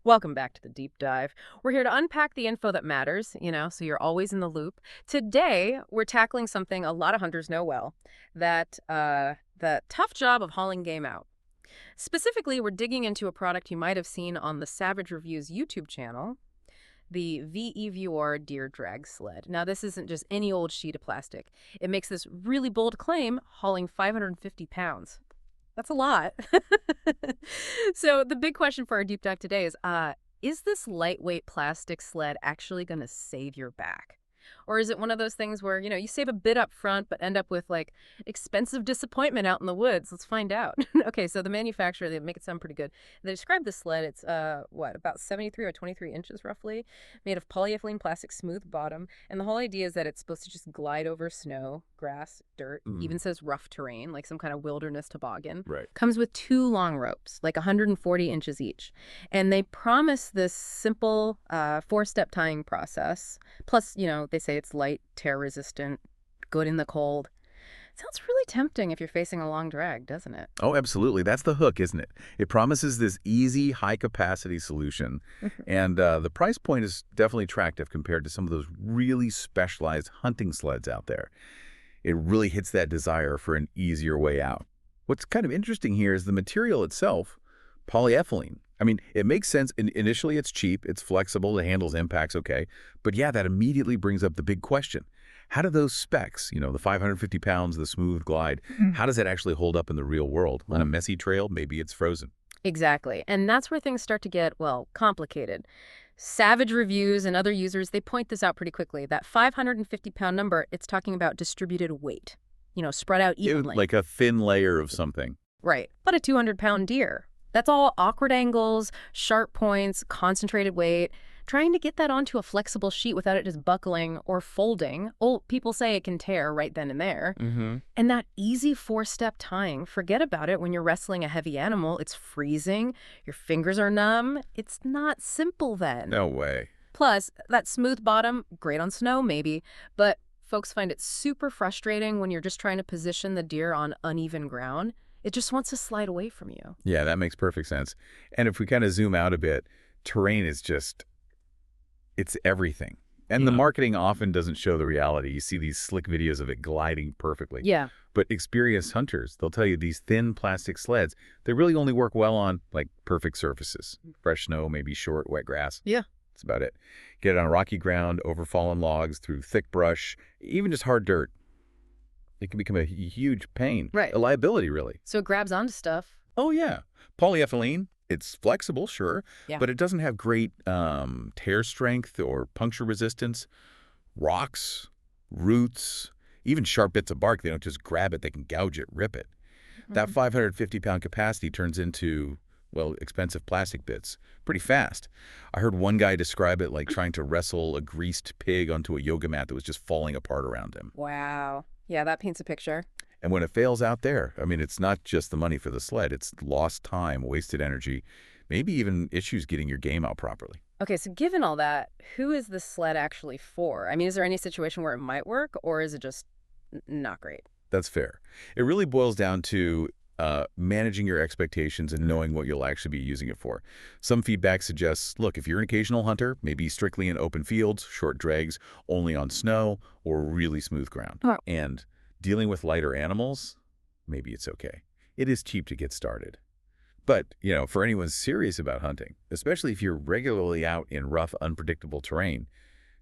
Welcome back to the deep dive. We're here to unpack the info that matters, so you're always in the loop. Today, we're tackling something a lot of hunters know well, the tough job of hauling game out. Specifically, we're digging into a product you might have seen on the Savage Reviews YouTube channel, the VEVOR Deer Drag Sled. Now, this isn't just any old sheet of plastic. It makes this really bold claim, hauling 550 pounds. That's a lot. So the big question for our deep dive today is this lightweight plastic sled actually going to save your back? Or is it one of those things where, you save a bit up front, but end up with like expensive disappointment out in the woods? Let's find out. Okay, so the manufacturer, they make it sound pretty good. They describe the sled. It's, about 73 or 23 inches roughly, made of polyethylene plastic, smooth bottom. And the whole idea is that it's supposed to just glide over snow, grass, dirt, even says rough terrain, like some kind of wilderness toboggan. Right. Comes with two long ropes, like 140 inches each. And they promise this simple four-step tying process. Plus, they say it's light, tear-resistant, good in the cold. Sounds really tempting if you're facing a long drag, doesn't it? Oh, absolutely. That's the hook, isn't it? It promises this easy, high-capacity solution. And the price point is definitely attractive compared to some of those really specialized hunting sleds out there. It really hits that desire for an easier way out. What's kind of interesting here is the material itself, polyethylene. I mean, it makes sense. Initially, it's cheap, it's flexible, it handles impacts okay. But yeah, that immediately brings up the big question. How do those specs, the 550 pounds, the smooth glide, how does that actually hold up in the real world? On a messy trail, maybe it's frozen. Exactly. And that's where things start to get, complicated. Savage Reviews and other users, they point this out pretty quickly. That 550-pound number, it's talking about distributed weight, spread out evenly. Like a thin layer of something. Right. But a 200-pound deer, that's all awkward angles, sharp points, concentrated weight. Trying to get that onto a flexible sheet without it just buckling or folding. Oh, people say it can tear right then and there. And that easy four-step tying, forget about it when you're wrestling a heavy animal. It's freezing. Your fingers are numb. It's not simple then. No way. Plus, that smooth bottom, great on snow maybe, but folks find it super frustrating when you're just trying to position the deer on uneven ground. It just wants to slide away from you. Yeah, that makes perfect sense. And if we kind of zoom out a bit, terrain is just... it's everything. And the marketing often doesn't show the reality. You see these slick videos of it gliding perfectly. Yeah. But experienced hunters, they'll tell you these thin plastic sleds, they really only work well on, like, perfect surfaces. Fresh snow, maybe short, wet grass. Yeah. That's about it. Get it on rocky ground, over fallen logs, through thick brush, even just hard dirt. It can become a huge pain. Right. A liability, really. So it grabs onto stuff. Oh, yeah. Polyethylene. It's flexible, sure, but it doesn't have great tear strength or puncture resistance. Rocks, roots, even sharp bits of bark, they don't just grab it, they can gouge it, rip it. That 550-pound capacity turns into, expensive plastic bits pretty fast. I heard one guy describe it like trying to wrestle a greased pig onto a yoga mat that was just falling apart around him. Wow. Yeah, that paints a picture. And when it fails out there, I mean, it's not just the money for the sled. It's lost time, wasted energy, maybe even issues getting your game out properly. Okay, so given all that, who is the sled actually for? I mean, is there any situation where it might work, or is it just not great? That's fair. It really boils down to managing your expectations and knowing what you'll actually be using it for. Some feedback suggests, look, if you're an occasional hunter, maybe strictly in open fields, short drags, only on snow, or really smooth ground. Oh. And dealing with lighter animals, maybe it's okay. It is cheap to get started. But, for anyone serious about hunting, especially if you're regularly out in rough, unpredictable terrain,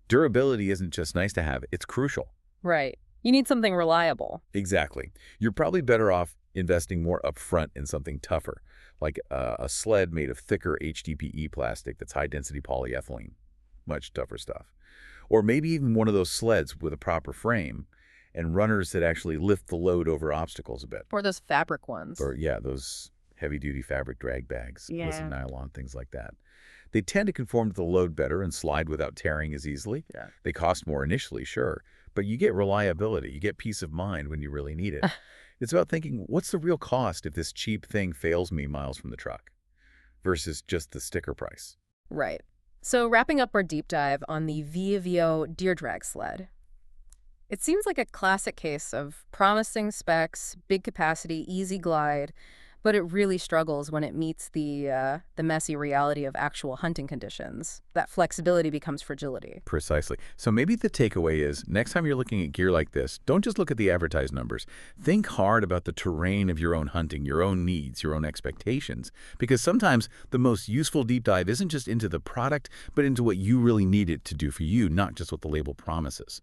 durability isn't just nice to have, it's crucial. Right. You need something reliable. Exactly. You're probably better off investing more upfront in something tougher, like a sled made of thicker HDPE plastic that's high-density polyethylene. Much tougher stuff. Or maybe even one of those sleds with a proper frame and runners that actually lift the load over obstacles a bit. Or those fabric ones. Or, those heavy-duty fabric drag bags, Yeah. listen, nylon, things like that. They tend to conform to the load better and slide without tearing as easily. Yeah. They cost more initially, sure, but you get reliability. You get peace of mind when you really need it. It's about thinking, what's the real cost if this cheap thing fails me miles from the truck versus just the sticker price? Right. So wrapping up our deep dive on the VEVO Deer Drag Sled, it seems like a classic case of promising specs, big capacity, easy glide, but it really struggles when it meets the messy reality of actual hunting conditions. That flexibility becomes fragility. Precisely. So maybe the takeaway is, next time you're looking at gear like this, don't just look at the advertised numbers. Think hard about the terrain of your own hunting, your own needs, your own expectations. Because sometimes the most useful deep dive isn't just into the product, but into what you really need it to do for you, not just what the label promises.